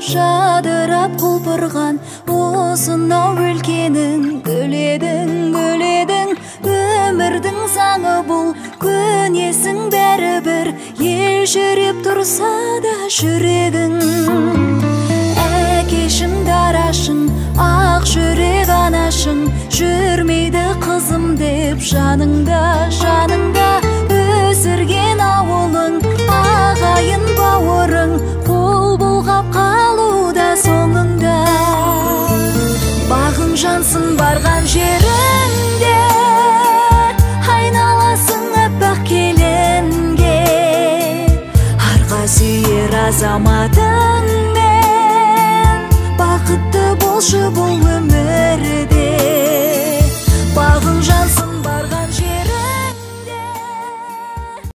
жадырап құлпырған осынау өлкенің гүледің өмірдің заңы бұл көнесің бәрібір ел жүріп тұрса да жүрегің әкешің дарашың ақ жүрек анашың жүрмейді қызым деп жаныңда өсірген ауылың ағайын бауырың қол бұлғап қалуда соңыңда бағың жансын барған жеріңде айналасың аппақ келінге арға сүйер азаматыңмен бақытты болшы бұл өмірде